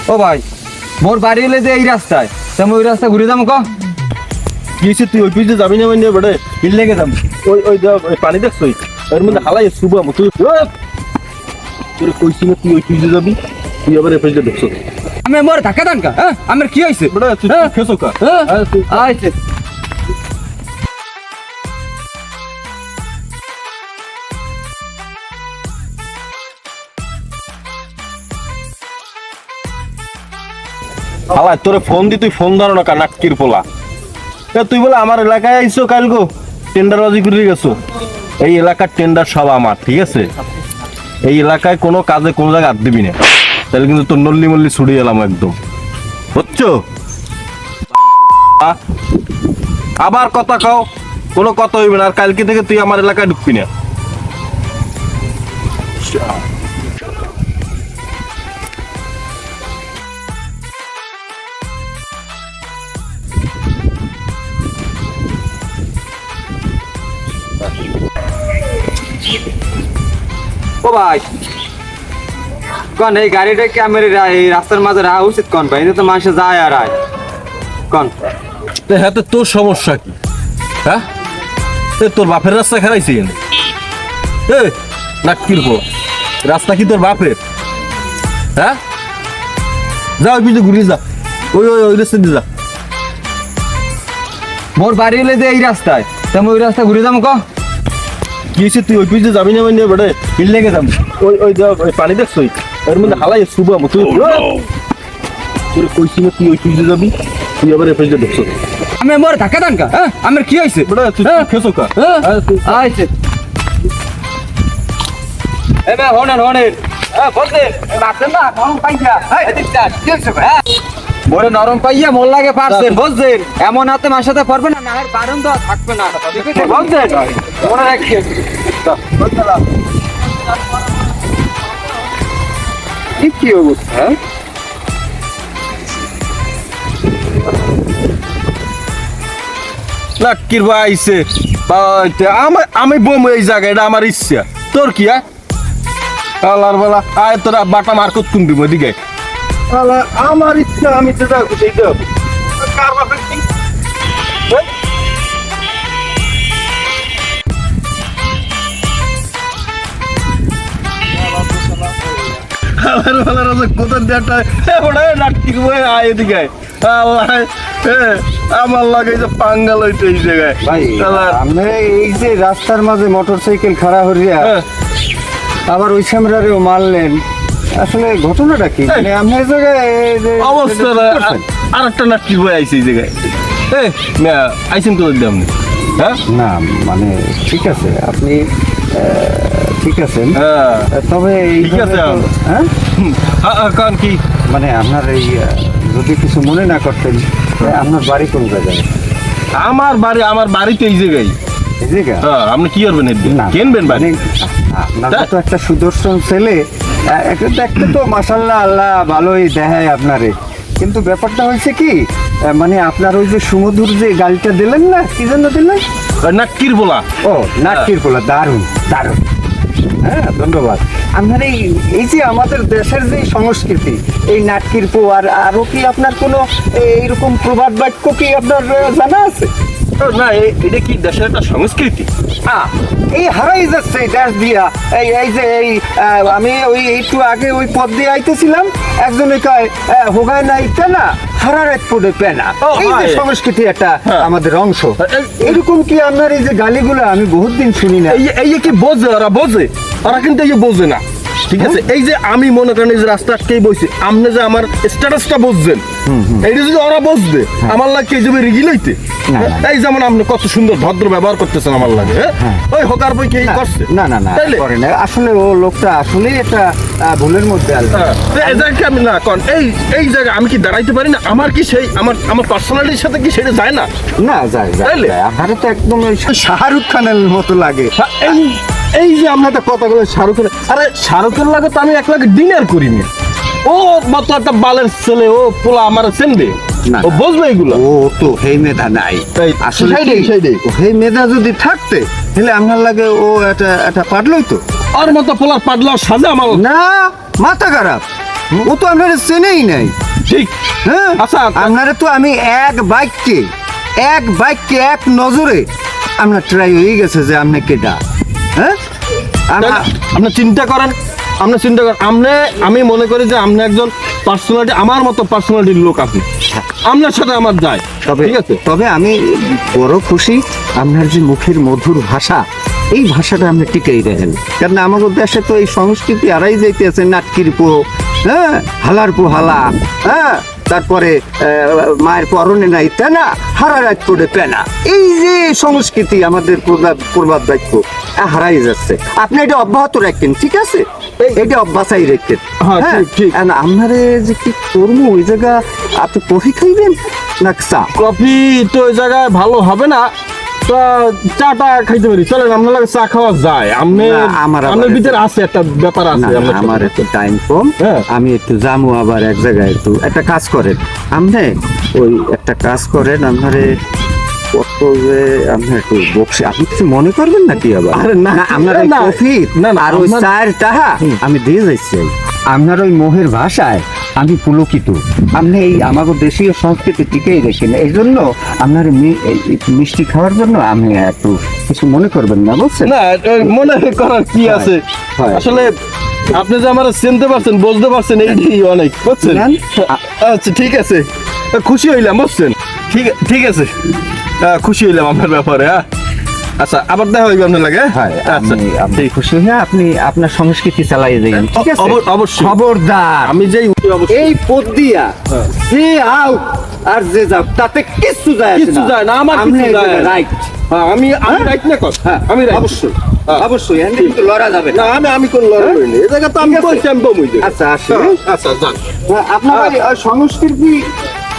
ও ভাই মোর বাড়ি হলে যে এই রাস্তায় তুমি ওই রাস্তা ঘুরে যাবো ক গিয়েছি তুই ওই পিছনে যাবি না মানে বেড়ে হিল লেগে যাবো ওই ওই ওই পানি দেখছো এর মধ্যে হালাই শুভ তুই তোর কইছি না তুই ওই পিছনে যাবি তুই আবার এ পিছনে দেখছো আমি মোর ধাক্কা দান কা হ্যাঁ আমার কি হয়েছে বেড়ে তুই খেছো কা আইছে হালাই তোরে ফোন দি তুই ফোন ধরো না কা নাটকির পোলা তুই বলে আমার এলাকায় আইসো কালগো টেন্ডারবাজি করে গেছো এই এলাকার টেন্ডার সব আমার ঠিক আছে এই এলাকায় কোনো কাজে কোনো জায়গায় হাত দিবি না তাহলে কিন্তু তোর নল্লি মল্লি ছুড়ে এলাম একদম বুঝছো আবার কথা কও কোনো কথা হইবে না আর কালকে থেকে তুই আমার এলাকায় ঢুকবি না ও ভাই কোন এই গাড়িটা কি আমার এই রাস্তার মাঝে রাখা উচিত কোন ভাই এটা তো মানুষে যায় আর আয় কোন হ্যাঁ তো তোর সমস্যা কি হ্যাঁ তোর বাপের রাস্তা খেলাইছি এ নাটকির পোলা রাস্তা কি তোর বাপের হ্যাঁ যা ওই পিছনে ঘুরিয়ে যা ওই ওই ওই রাস্তা দিয়ে যা মোর বাড়ি হলে যে এই রাস্তায় তুমি ওই রাস্তা ঘুরে যাবো ক কি হয়েছে তুই ওই পিছনে যাবি না মানে বেড়ে হিল লেগে যাবো ওই ওই ওই পানি দেখছো এর মধ্যে হালাই শুভ তুই তোর কইছি না তুই ওই পিছনে যাবি তুই আবার এ পিছনে দেখছো আমি মোর ধাক্কা দান কা হ্যাঁ আমার কি হয়েছে বেড়ে তুই খেছো কা আইছে এ বে হনেন হনেন বলতে রাখছেন না নরম পাইয়া এদিকটা কিনছে হ্যাঁ মোরে নরম পাইয়া মোর লাগে পারছেন বুঝছেন এমন হাতে মার সাথে পারবে না নাহের বারণ দেওয়া থাকবে না বুঝছেন মনে রাখেন কি অবস্থা হ্যাঁ নাটকির ভাই আইছে আমি বম এই জায়গা এটা আমার ইচ্ছা তোর কি আল্লাহর বেলা আয় তোরা বাটা মার্কত কুমবি ওদিকে আমার ইচ্ছা আমি তো যাবো সেই তো কার বাপের কি আমার লাগে যে পাঙ্গাল হইতে এই জায়গায় ভাই আপনি এই যে রাস্তার মাঝে মোটরসাইকেল খাড়া হরিয়া আবার ওই সামরারেও মারলেন আসলে ঘটনাটা কি মানে আপনি এই জায়গায় অবস্থা আর একটা নাটকি বই আইছে এই জায়গায় আইসেন তো আপনি হ্যাঁ না মানে ঠিক আছে আপনি ঠিক আছেন তবে ঠিক আছে হ্যাঁ কারণ কি মানে আপনার এই যদি কিছু মনে না করতেন আপনার বাড়ি কোন জায়গায় আমার বাড়িতে এই জায়গায় এই জায়গা আপনি কি করবেন না কিনবেন বাড়ি আপনার তো একটা সুদর্শন ছেলে একটা তো মাশাআল্লাহ আল্লাহ ভালোই দেখায় আপনারে কিন্তু ব্যাপারটা হয়েছে কি মানে আপনার ওই যে সুমধুর যে গাড়িটা দিলেন না কি জন্য দিলেন নাটকির বলা ও নাটকির পোলা দারুণ দারুণ হ্যাঁ ধন্যবাদ আপনার এই যে আমাদের দেশের যে সংস্কৃতি এই নাটকির পো আর আরো কি আপনার কোনো এইরকম প্রবাদ বাক্য কি আপনার জানা আছে না এটা কি দেশের একটা সংস্কৃতি এই হারাই যাচ্ছে দেশ দিয়া এই যে আমি ওই একটু আগে ওই পথ দিয়ে আইতেছিলাম একজনে কয় হোগায় না ইতে না হারারাত পড়ে পেনা এই যে সংস্কৃতি একটা আমাদের অংশ এরকম কি আপনার এই যে গালিগুলো আমি বহুত দিন শুনি না এই কি বোঝে ওরা কিন্তু এই বোঝে না ঠিক আছে এই যে আমি মনে করেন এই যে রাস্তা আটকেই বইছি আপনি যে আমার স্ট্যাটাসটা বুঝছেন এইটা যদি ওরা বুঝবে আমার লাগে এই যাবে রিগি লইতে এই যেমন আপনি কত সুন্দর ভদ্র ব্যবহার করতেছেন আমার লাগে ওই হোকার বই কি করছে না না না করে না আসলে ও লোকটা আসলে একটা ভুলের মধ্যে আছে এই জায়গা আমি না কোন এই জায়গা আমি কি দাঁড়াইতে পারি না আমার কি সেই আমার পার্সোনালিটির সাথে কি সেটা যায় না না যায় আপনার তো একদম শাহরুখ খানের মতো লাগে এই যে আমরা একটা কথা বলে শাহরুখের আরে শাহরুখের লাগে তো আমি এক লাখ ডিনার করিনি ও মতো একটা বালের ছেলে ও পোলা আমার চেনবে ও বুঝবে এগুলো ও তো হেই মেধা নাই আসলে হেই মেধা যদি থাকতে তাহলে আপনার লাগে ও এটা পারলই তো ওর মতো পোলার পাডলার সাজে আমার না মাথা খারাপ ও তো আপনারা চেনেই নাই। ঠিক। হ্যাঁ আচ্ছা, আপনারা তো আমি এক বাক্যে এক নজরে আপনার ট্রাই হয়ে গেছে যে আপনি কেডা। হ্যাঁ আপনি চিন্তা করেন, আমি মনে করি যে আপনি একজন পার্সোনালিটি, আমার মতো পার্সোনালিটির লোক আপনি, আপনার সাথে আমার যায়। ঠিক আছে, তবে আমি বড় খুশি আপনার যে মুখের মধুর ভাষা, এই ভাষাটা আপনি টিকেই রাখেন। কারণ আমাদের দেশে তো এই সংস্কৃতি হারাই যাইতেছে, নাটকির পো, হ্যাঁ, হালার পো হালা, হ্যাঁ, তারপরে মায়ের পরনে নাই তেনা, হারা রাত পড়ে পেনা, এই যে সংস্কৃতি আমাদের পূর্বাদ বাক্য হারাই যাচ্ছে। আপনি এটা অব্যাহত রাখেন, ঠিক আছে, এটা অভ্যাসাই রাখেন। হ্যাঁ, ঠিক। আপনারে যে কি করবো ওই জায়গা, আপনি কফি খাইবেন না চা? কফি তো ওই জায়গায় ভালো হবে না, তা চাটা খাইতে পারি, চলেন আপনার লাগে চা খাওয়া যায়। আমার ভিতরে আছে একটা ব্যাপার আছে, না, আমার একটু টাইম কম, হ্যাঁ। আমি একটু যাবো আবার এক জায়গায়। একটু একটা কাজ করেন আপনি, ওই একটা কাজ করেন, আপনারে কত যে আপনি একটু বকশি, আপনি কিছু মনে করবেন নাকি আবার? আরে না, আপনার ওই না, কফি না, আর ওই চায়ের টাহা আমি দিয়ে যাচ্ছি। আপনার ওই মোহের ভাষায় আমি পুলকিত। আপনি এই আমাদের দেশীয় সংস্কৃতি টিকেই রেখেন, এই জন্য আপনার মিষ্টি খাওয়ার জন্য আমি একটু কিছু মনে করবেন না, বুঝছেন? না, মনে করার কি আছে, হয়। আসলে আপনি যে আমার চিনতে পারছেন, বুঝতে পারছেন, এই অনেক, বুঝছেন? আচ্ছা, ঠিক আছে, খুশি হইলাম, বুঝছেন? ঠিক আছে, খুশি হইলাম আপনার ব্যাপারে। হ্যাঁ, আচ্ছা, আবার দেখা হইবে আপনার লাগে। হ্যাঁ, আচ্ছা, আপনি খুশি হয়ে আপনি আপনার সংস্কৃতি চালিয়ে যাবেন, ঠিক আছে? অবশ্যই। খবরদার, আমি যেই এই পথ দিয়া যে আউ আর যে যাও তাতে কিছু যায় কিছু যায় না, আমার কিছু যায় না। রাইট। আমি রাইট না কর, আমি right। অবশ্যই হ্যাঁ। অবশ্যই, এখানে কিন্তু লড়া যাবে না। না, আমি কোন লড়াই করিনি, এই জায়গা তো আমি ঠিক আছে। বলছি, আমি বমুই দেব। আচ্ছা, আসি। আচ্ছা, যান। আপনার ওই সংস্কৃতি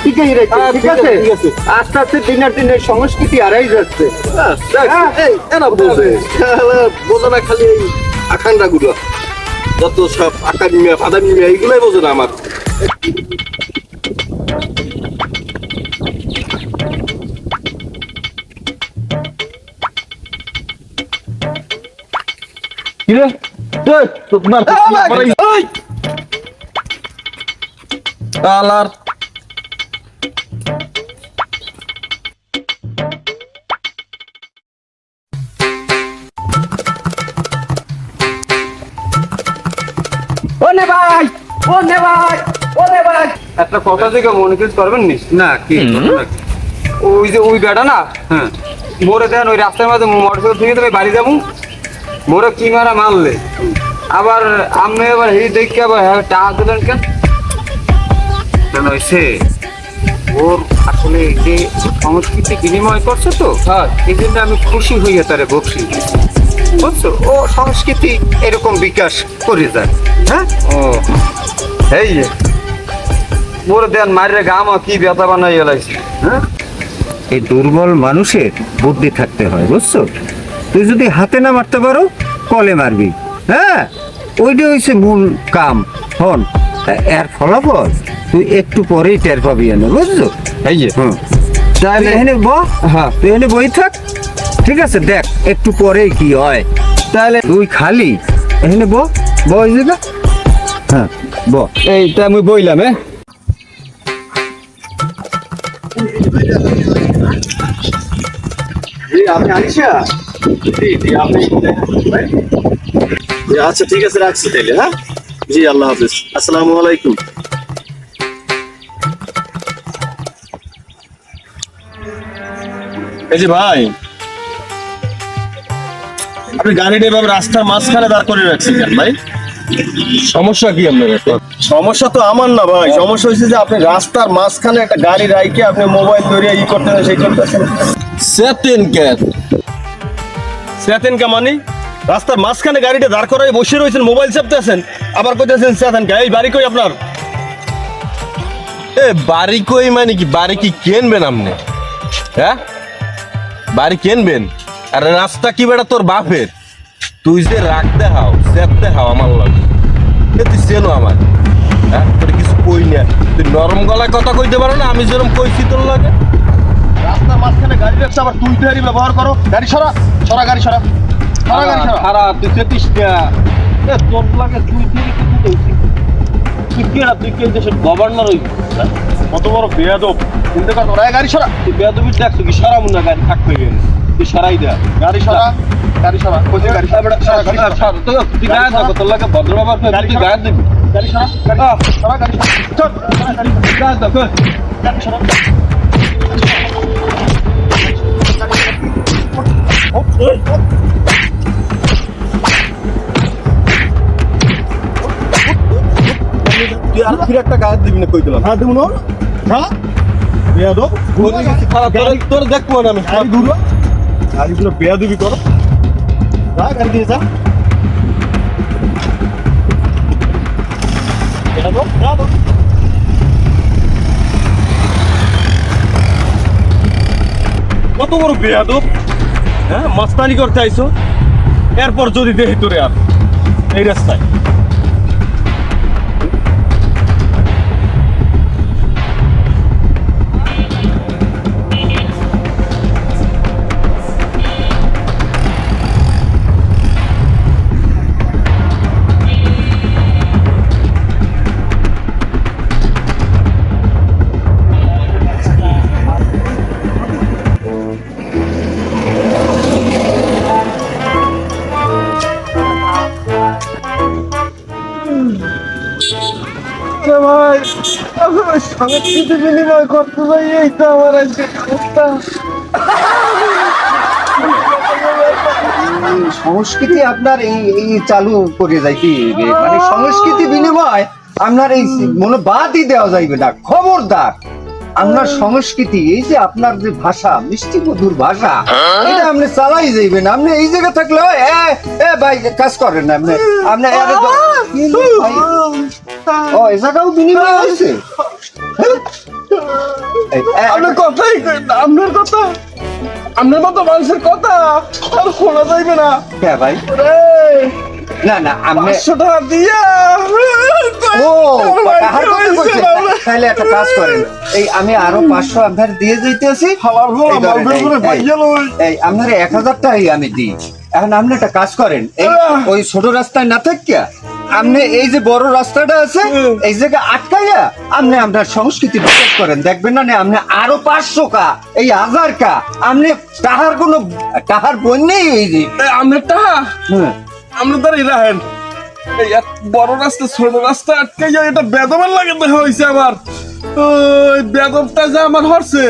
ঠিকই রেখে, হ্যাঁ, ঠিক আছে? ঠিক আছে। আস্তে আস্তে দিনের দিনে সংস্কৃতি হারাই যাচ্ছে। এই, এরা বোঝে বোঝে না, খালি এই আখান্ডা গুলো, যত সব আকাডেমিয়া ফাদামিয়া এইগুলাই বোঝে না আমার। কিরে, তোমার আলার একটা কথা থেকে মনে কিছু করবেন নি? না, কি ওই যে ওই বেটা না, মোরে দেন ওই রাস্তার মাঝে মোটরসাইকেল থেকে তুমি বাড়ি যাবো, মোরে কি মারা মারলে, আবার আমি আবার এই দেখে আবার টাকা দিলেন কেন? কেন হয়েছে ওর আসলে এই যে সংস্কৃতি বিনিময় করছে তো, এই জন্য আমি খুশি হইয়া তারে বকশি দিয়েছি, বুঝছো? ও সংস্কৃতি এরকম বিকাশ করে যায়। হ্যাঁ, ও এই যে মোরে দেন মারিরে গামা কি ব্যথা বানাইয়া লাগছে। হ্যাঁ, এই দুর্বল মানুষের বুদ্ধি থাকতে হয়, বুঝছো? তুই যদি হাতে না মারতে পারো, কলে মারবি। হ্যাঁ, ওইটা হচ্ছে মূল কাম। হন, এর ফলাফল তুই একটু পরেই টের পাবি, না, বুঝছো? এই যে তাহলে এখানে হ্যাঁ, তুই এখানে বই থাক, ঠিক আছে? দেখ একটু পরেই কি হয়। তাহলে তুই খালি এখানে বই যাবে। হ্যাঁ, এইটা আমি বইলাম। আপনি আনিসা? আচ্ছা, ঠিক আছে, রাখছি তাইলে। হ্যাঁ, জি, আল্লাহ হাফিজ, আসসালামু আলাইকুম। এই যে ভাই, আপনি গাড়িটা এভাবে রাস্তার মাঝখানে দাঁড় করে রাখছেন কেন ভাই? সমস্যা কি আপনার? সমস্যা তো আমার না ভাই, সমস্যা হয়েছে যে আপনি রাস্তার মাঝখানে একটা গাড়ি রাইকে আপনি মোবাইল ধরে ই করতেছেন, সেই করতেছেন। সেতেন কে মানে? রাস্তার মাঝখানে গাড়িটা দাঁড় করাই বসে রয়েছেন, মোবাইল চাপতেছেন, আবার কইতেছেন সেতেন কে? এই বাড়ি কই আপনার? এ বাড়ি কই মানে কি? বাড়ি কি কিনবেন আপনি? হ্যাঁ, বাড়ি কিনবেন? আর রাস্তা কি বেটা তোর বাপের? তুই যে রাখতে হাও চেপতে হাও আমার লাগে, তুই চেনো আমার? হ্যাঁ, তোর কিছু কই না, তুই নরম গলায় কথা কইতে পারো না? আমি যেরকম কইছি তোর লাগে। রাস্তার মাঝখানে গাড়ি রাখছে, আবার তুই গাড়ি ব্যবহার করো। গাড়ি সরা, সরা গাড়ি সরা, সরা গাড়ি সরা। খারাপ তুই চেতিস না, তোর লাগে তুই কি বেটা তুই কি দেশের গভর্নর হইবি কত বড় বেয়াদব চিন্তা কর তোরা গাড়ি সরা তুই বেয়াদবি দেখছো কি সরা মুন্না গাড়ি থাকবে গেল তুই সরাই দে গাড়ি সরা কোন গাড়ি সরা বেটা সরা গাড়ি সরা তুই গায়ে দাও তোর লাগে ভদ্র বাবার তুই গায়ে দিবি গাড়ি সরা সরা গাড়ি সরা চল গাড়ি গায়ে দাও গাড়ি সরা তুই আর ফিরে একটা গায়ে দিবি না কই দিলাম হ্যাঁ দেবো না হ্যাঁ বেয়াদব তোর দেখবো না আমি গাড়ি ঘুরো গাড়িগুলো বেয়াদবি করো যা গাড়ি দিয়ে যা কত বড় বেয়াদব হ্যাঁ মাস্তানি করতে আইছো এরপর যদি দেখি তোরে আর এই রাস্তায় ভাই সংস্কৃতি বিনিময় করতে যাই এই তো আমার আজকে অবস্থা সংস্কৃতি আপনার এই চালু করে যাইতে হইবে। মানে সংস্কৃতি বিনিময় আপনার এই মনে বাদই দেওয়া যাইবে না খবরদার আপনার সংস্কৃতি এই যে আপনার যে ভাষা মিষ্টি মধুর ভাষা এটা আপনি চালাই যাইবেন আপনি এই জায়গা থাকলে ভাই কাজ করেন না আপনি আপনি ও এই জায়গাও বিনিময় হয়েছে আপনার কথাই আপনার কথা আপনার মতো মানুষের কথা আর শোনা যাইবে না হ্যাঁ ভাই না না আপনি 500 টাকা দিয়া ও টাকার কথা কইছেন তাহলে একটা কাজ করেন এই আমি আরো 500 আপনার দিয়ে যাইতেছি হালাল হলো এই ধরেন, মাল করে ভাই গেল এই আপনার 1000 টাকাই আমি দিই এখন আপনি একটা কাজ করেন এই ওই ছোট রাস্তায় না থাকিয়া আপনি এই যে বড় রাস্তাটা আছে এই জায়গা আটকাইয়া আপনি আপনার সংস্কৃতি বিকাশ করেন দেখবেন না আপনি আরো 500 কা এই 1000 কা আপনি টাকার বন্যেই হয়ে যে আপনার টাকা আমরা দাঁড়িয়ে রাখেন এই এক বড় রাস্তা ছোট রাস্তা আটকে যায় এটা বেদমের লাগে দেখা হয়েছে আমার ওই বেদমটা যে আমার হরছে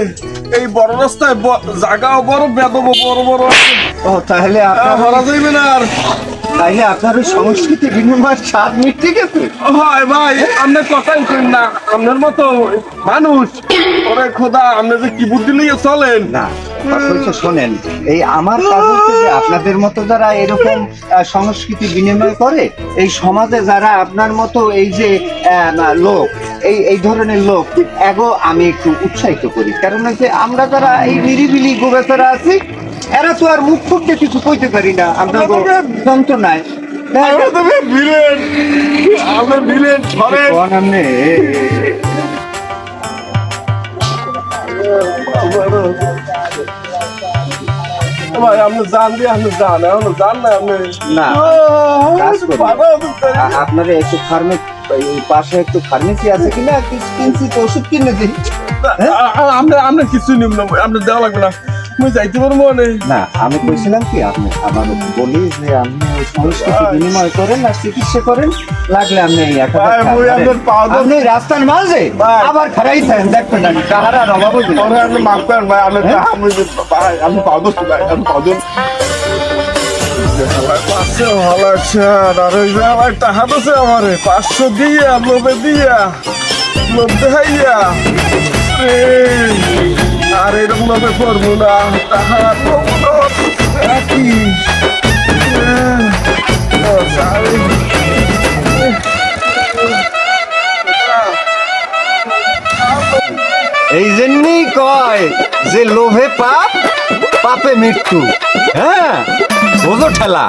এই বড় রাস্তায় জায়গাও বড় বেদমও বড় বড় আছে ও তাহলে আপনার হরা যাইবে না আর তাইলে আপনার ওই সংস্কৃতি বিনিময়ের স্বাদ মিটে গেছে হয় ভাই আপনার কথাই করেন না আপনার মতো মানুষ ওরে খোদা আপনি যে কি বুদ্ধি নিয়ে চলেন না কথা শোনেন এই আমার কাজ হচ্ছে যে আপনাদের মতো যারা এরকম সংস্কৃতি বিনিময় করে এই সমাজে যারা আপনার মতো এই যে লোক এই ধরনের লোক এগো আমি একটু উৎসাহিত করি কারণ হচ্ছে আমরা যারা এই নিরিবিলি গোবেচারা আছি এরা তো আর মুখ ফুটতে কিছু কইতে পারি না আমরা যন্ত্রণায় ভাই আপনি জান দিয়ে আপনি জান এখন জান না আপনি না কাজ করুন। আপনারা একটু পাশে একটু ফার্মেসি আছে কিনা কিনছি তো ওষুধ কিনে দিই আমরা কিছু নিব না আপনি দেওয়া লাগবে না মুই যাইতে পারবো না আমি কইছিলাম কি আপনি আমার বলি যে আপনি ওই সংস্কৃতি বিনিময় করেন আর চিকিৎসা করেন লাগলে আপনি এই আপনি রাস্তার মাঝে আবার খারাই থাকেন দেখবেন না টাকার অভাব হইবে না। আপনি মাফ করেন ভাই আপনি পাও দোষ ভাই আপনি পাও দোষ ভালো আছে আর ওই যে আমার টাকা দোষে আমারে 500 দিয়া লোভে দিয়া লোভ দেখাইয়া আর এরকম ভাবে করবো না টাকা কি এই জন্যই কয় যে লোভে পাপ পাপে মৃত্যু হ্যাঁ বোঝো ঠেলা।